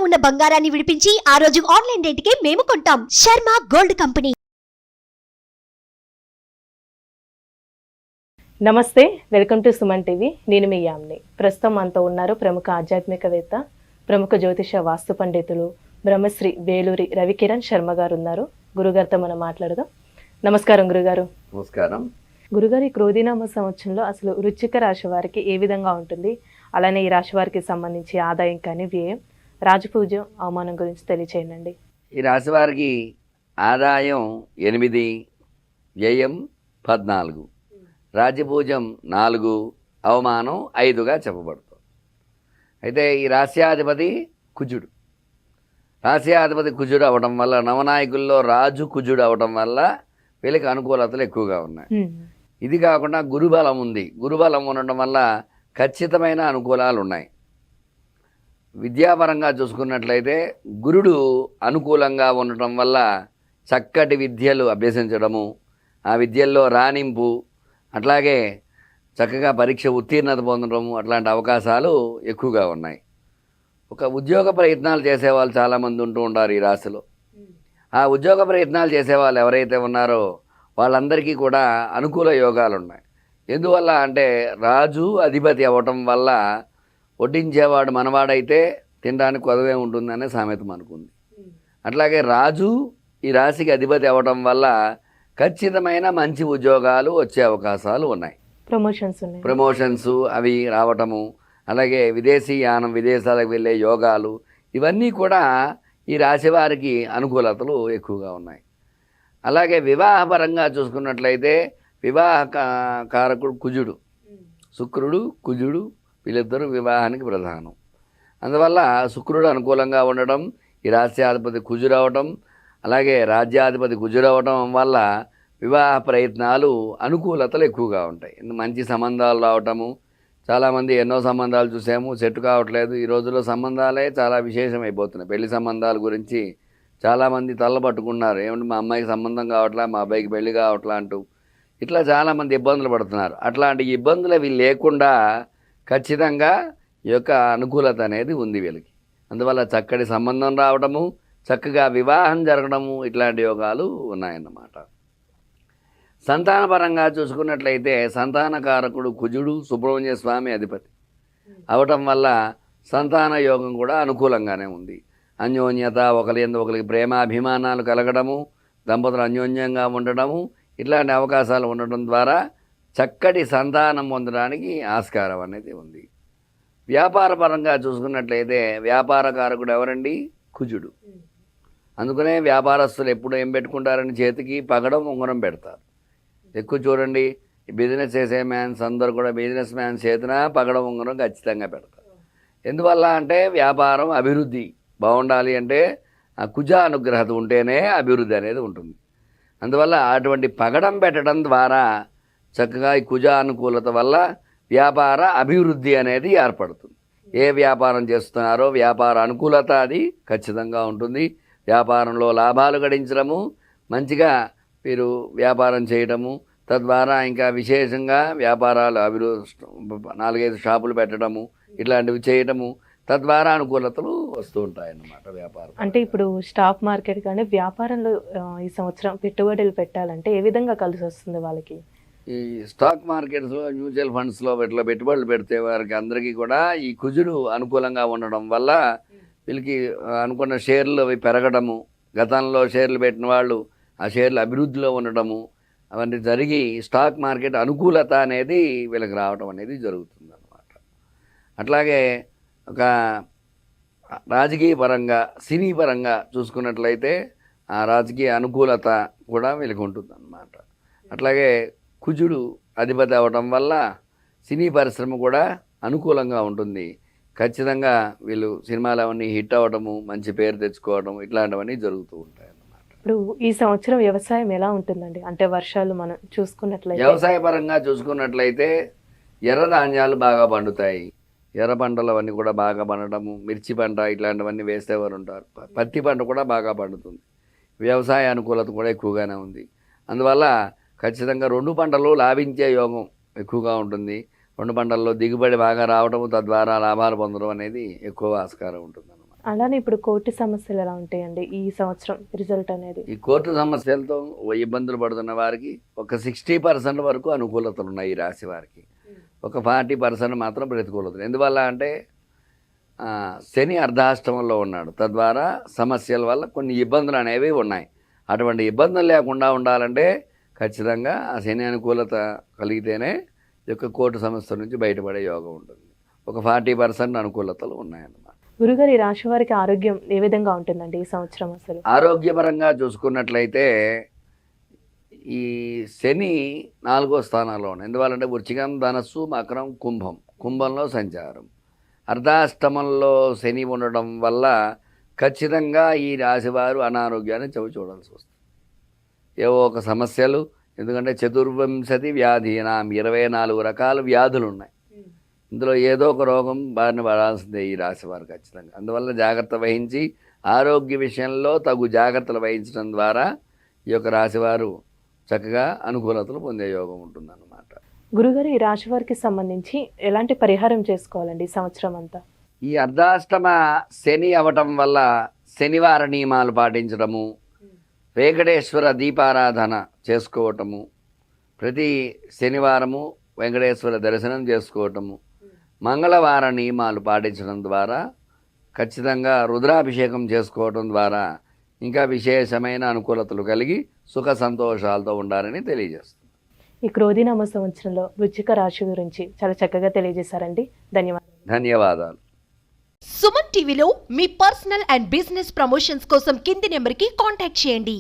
ఉన్న బంగారాన్ని విడిపించి ఆ రోజు ఆన్లైన్ రేటుకే మేము కొంటాం. Sharma gold company. నమస్తే, వెల్కమ్ టు సుమన్ టీవీ. నేను మీ యామ్ని. ప్రస్తుతం మనతో ఉన్నారు ప్రముఖ ఆధ్యాత్మికవేత్త, ప్రముఖ జ్యోతిష వాస్తు పండితులు బ్రహ్మశ్రీ వేలూరి రవికిరణ్ శర్మ గారు ఉన్నారు. గురుగారితో మనం మాట్లాడదాం. నమస్కారం గురుగారు. నమస్కారం. గురుగారు, ఈ క్రోధినామ సంవత్సరంలో అసలు వృశ్చిక రాశి వారికి ఏ విధంగా ఉంటుంది, అలానే ఈ రాశి వారికి సంబంధించి ఆదాయం కానీ వ్యయం, రాజపూజ్యం, అవమానం గురించి తెలియచేయండి. ఈ రాశి వారికి ఆదాయం 8, వ్యయం 14, రాజ్యపూజ్యం 4, అవమానం 5గా చెప్పబడుతుంది. అయితే ఈ రాశ్యాధిపతి కుజుడు. రాశ్యాధిపతి కుజుడు అవడం వల్ల, నవనాయకుల్లో రాజు కుజుడు అవడం వల్ల వీళ్ళకి అనుకూలతలు ఎక్కువగా ఉన్నాయి. ఇది కాకుండా గురుబలం ఉంది. గురుబలం ఉండటం వల్ల ఖచ్చితమైన అనుకూలాలు ఉన్నాయి. విద్యాపరంగా చూసుకున్నట్లయితే గురుడు అనుకూలంగా ఉండటం వల్ల చక్కటి విద్యలు అభ్యసించడము, ఆ విద్యల్లో రాణింపు, అట్లాగే చక్కగా పరీక్ష ఉత్తీర్ణత పొందడము, అట్లాంటి అవకాశాలు ఎక్కువగా ఉన్నాయి. ఒక ఉద్యోగ ప్రయత్నాలు చేసేవాళ్ళు చాలామంది ఉంటూ ఉంటారు ఈ రాశిలో. ఆ ఉద్యోగ ప్రయత్నాలు చేసేవాళ్ళు ఎవరైతే ఉన్నారో వాళ్ళందరికీ కూడా అనుకూల యోగాలు ఉన్నాయి. ఎందువల్ల అంటే రాజు అధిపతి అవ్వటం వల్ల వడ్డించేవాడు మనవాడైతే తినడానికి కొదవే ఉంటుందనే సామెత మనకుంది. అట్లాగే రాజు ఈ రాశికి అధిపతి అవ్వటం వల్ల ఖచ్చితమైన మంచి ఉద్యోగాలు వచ్చే అవకాశాలు ఉన్నాయి. ప్రమోషన్స్ అవి రావటము, అలాగే విదేశీ యానం, విదేశాలకు వెళ్ళే యోగాలు, ఇవన్నీ కూడా ఈ రాశి వారికి అనుకూలతలు ఎక్కువగా ఉన్నాయి. అలాగే వివాహపరంగా చూసుకున్నట్లయితే వివాహ కారకుడు కుజుడు, శుక్రుడు కుజుడు వీళ్ళిద్దరూ వివాహానికి ప్రధానం. అందువల్ల శుక్రుడు అనుకూలంగా ఉండడం, ఈ రాశ్యాధిపతి కుజుడు అవటం, అలాగే రాజ్యాధిపతి కుజుడు అవటం వల్ల వివాహ ప్రయత్నాలు అనుకూలతలు ఎక్కువగా ఉంటాయి. మంచి సంబంధాలు రావటము, చాలామంది ఎన్నో సంబంధాలు చూసాము, సెట్ కావట్లేదు. ఈ రోజుల్లో సంబంధాలే చాలా విశేషమైపోతున్నాయి. పెళ్లి సంబంధాల గురించి చాలామంది తల్లబట్టుకున్నారు. ఏమంటే మా అమ్మాయికి సంబంధం కావట్లా, మా అబ్బాయికి పెళ్లి కావట్లా అంటూ ఇట్లా చాలామంది ఇబ్బందులు పడుతున్నారు. అట్లాంటి ఇబ్బందులు అవి లేకుండా ఖచ్చితంగా ఈ యొక్క అనుకూలత అనేది ఉంది వీళ్ళకి. అందువల్ల చక్కటి సంబంధం రావడము, చక్కగా వివాహం జరగడము, ఇట్లాంటి యోగాలు ఉన్నాయన్నమాట. సంతానపరంగా చూసుకున్నట్లయితే సంతానకారకుడు కుజుడు సుబ్రహ్మణ్య స్వామి అధిపతి అవటం వల్ల సంతాన యోగం కూడా అనుకూలంగానే ఉంది. అన్యోన్యత, ఒకరికి ప్రేమాభిమానాలు కలగడము, దంపతులు అన్యోన్యంగా ఉండడము, ఇట్లాంటి అవకాశాలు ఉండడం ద్వారా చక్కటి సంతానం పొందడానికి ఆస్కారం అనేది ఉంది. వ్యాపారపరంగా చూసుకున్నట్లయితే వ్యాపారకారకుడు ఎవరండి? కుజుడు. అందుకనే వ్యాపారస్తులు ఎప్పుడు ఏం పెట్టుకుంటారని చేతికి పగడం, ఉంగరం పెడతారు. ఎక్కువ చూడండి, బిజినెస్ చేసే మ్యాన్స్ అందరూ కూడా బిజినెస్ మ్యాన్స్ చేతిన పగడం, ఉంగరం ఖచ్చితంగా పెడతారు. ఎందువల్ల అంటే వ్యాపారం అభివృద్ధి బాగుండాలి అంటే ఆ కుజ అనుగ్రహత ఉంటేనే అభివృద్ధి అనేది ఉంటుంది. అందువల్ల అటువంటి పగడం పెట్టడం ద్వారా చక్కగా ఈ కుజ అనుకూలత వల్ల వ్యాపార అభివృద్ధి అనేది ఏర్పడుతుంది. ఏ వ్యాపారం చేస్తున్నారో వ్యాపార అనుకూలత అది ఖచ్చితంగా ఉంటుంది. వ్యాపారంలో లాభాలు గడించడము, మంచిగా మీరు వ్యాపారం చేయడము, తద్వారా ఇంకా విశేషంగా వ్యాపారాలు అభివృద్ధి, 4-5 షాపులు పెట్టడము, ఇట్లాంటివి చేయడము, తద్వారా అనుకూలతలు వస్తూ ఉంటాయన్నమాట. వ్యాపారం అంటే ఇప్పుడు స్టాక్ మార్కెట్ కానీ వ్యాపారంలో ఈ సంవత్సరం పెట్టుబడులు పెట్టాలంటే ఏ విధంగా కలిసి వస్తుంది వాళ్ళకి? ఈ స్టాక్ మార్కెట్స్లో, మ్యూచువల్ ఫండ్స్లో ఇట్లా పెట్టుబడులు పెడితే వారికి అందరికీ కూడా ఈ కుజుడు అనుకూలంగా ఉండడం వల్ల వీళ్ళకి అనుకున్న షేర్లు అవి పెరగడము, గతంలో షేర్లు పెట్టిన వాళ్ళు ఆ షేర్లు అభివృద్ధిలో ఉండడము, అవన్నీ జరిగి స్టాక్ మార్కెట్ అనుకూలత అనేది వీళ్ళకి రావడం అనేది జరుగుతుంది అన్నమాట. అట్లాగే ఒక రాజకీయ పరంగా, సినీ పరంగా చూసుకున్నట్లయితే ఆ రాజకీయ అనుకూలత కూడా వీళ్ళకి ఉంటుంది అన్నమాట. అట్లాగే కుజుడు అధిపతి అవ్వటం వల్ల సినీ పరిశ్రమ కూడా అనుకూలంగా ఉంటుంది. ఖచ్చితంగా వీళ్ళు సినిమాలు అవన్నీ హిట్ అవ్వడము, మంచి పేరు తెచ్చుకోవడం, ఇట్లాంటివన్నీ జరుగుతూ ఉంటాయి అన్నమాట. ఇప్పుడు ఈ సంవత్సరం వ్యవసాయం ఎలా ఉంటుందండి? అంటే వర్షాలు మనం చూసుకున్నట్లయితే, వ్యవసాయ పరంగా చూసుకున్నట్లయితే ఎర్ర ధాన్యాలు బాగా పండుతాయి. ఎర్ర పంటలు అవన్నీ కూడా బాగా పండడము, మిర్చి పంట ఇట్లాంటివన్నీ వేసేవారు ఉంటారు. పత్తి పంట కూడా బాగా పండుతుంది. వ్యవసాయ అనుకూలత కూడా ఎక్కువగానే ఉంది. అందువల్ల ఖచ్చితంగా 2 పంటలు లాభించే యోగం ఎక్కువగా ఉంటుంది. 2 పంటల్లో దిగుబడి బాగా రావడం, తద్వారా లాభాలు పొందడం అనేది ఎక్కువ ఆస్కారం ఉంటుంది అన్నమాట. అలానే ఇప్పుడు కోర్టు సమస్యలు ఎలా ఉంటాయండి ఈ సంవత్సరం రిజల్ట్ అనేది? ఈ కోర్టు సమస్యలతో ఇబ్బందులు పడుతున్న వారికి ఒక 60% వరకు అనుకూలతలు ఉన్నాయి ఈ రాశి వారికి. ఒక 40% మాత్రం ప్రతికూలతలు. ఎందువల్ల అంటే శని అర్ధాష్టమంలో ఉన్నాడు. తద్వారా సమస్యల వల్ల కొన్ని ఇబ్బందులు అనేవి ఉన్నాయి. అటువంటి ఇబ్బందులు లేకుండా ఉండాలంటే ఖచ్చితంగా ఆ శని అనుకూలత కలిగితేనే ఈ యొక్క కోర్టు సమస్య నుంచి బయటపడే యోగం ఉంటుంది. ఒక 40% అనుకూలతలు ఉన్నాయన్నమాట. గురుగారు, ఈ రాశి వారికి ఆరోగ్యం ఏ విధంగా ఉంటుందండి ఈ సంవత్సరం అసలు? ఆరోగ్యపరంగా చూసుకున్నట్లయితే ఈ శని 4వ స్థానంలో ఉన్నాయి. ఎందువల్లంటే వృశ్చికం, ధనస్సు, మకరం, కుంభంలో సంచారం. అర్ధాష్టమంలో శని ఉండడం వల్ల ఖచ్చితంగా ఈ రాశివారు అనారోగ్యాన్ని చూడాల్సి వస్తుంది. ఏవో ఒక సమస్యలు, ఎందుకంటే 24 వ్యాధీనాం 24 రకాల వ్యాధులు ఉన్నాయి. ఇందులో ఏదో ఒక రోగం బారిన పడాల్సిందే ఈ రాశి వారు ఖచ్చితంగా. అందువల్ల జాగ్రత్త వహించి ఆరోగ్య విషయంలో తగు జాగ్రత్తలు వహించడం ద్వారా ఈ యొక్క రాశివారు చక్కగా అనుకూలతలు పొందే యోగం ఉంటుందన్నమాట. గురుగారు, ఈ రాశి వారికి సంబంధించి ఎలాంటి పరిహారం చేసుకోవాలండి ఈ సంవత్సరం అంతా? ఈ అర్ధాష్టమ శని అవటం వల్ల శనివార నియమాలు పాటించడము, వెంకటేశ్వర దీపారాధన చేసుకోవటము, ప్రతి శనివారము వెంకటేశ్వర దర్శనం చేసుకోవటము, మంగళవార నియమాలు పాటించడం ద్వారా, ఖచ్చితంగా రుద్రాభిషేకం చేసుకోవటం ద్వారా ఇంకా విశేషమైన అనుకూలతలు కలిగి సుఖ సంతోషాలతో ఉండాలని తెలియజేస్తుంది. ఈ క్రోధినామ సంవత్సరంలో వృశ్చిక రాశి గురించి చాలా చక్కగా తెలియజేశారండి. ధన్యవాదాలు. సుమన్ టీవీలో మీ పర్సనల్ అండ్ బిజినెస్ ప్రమోషన్స్ కోసం కింది నెంబర్కి కాంటాక్ట్ చేయండి.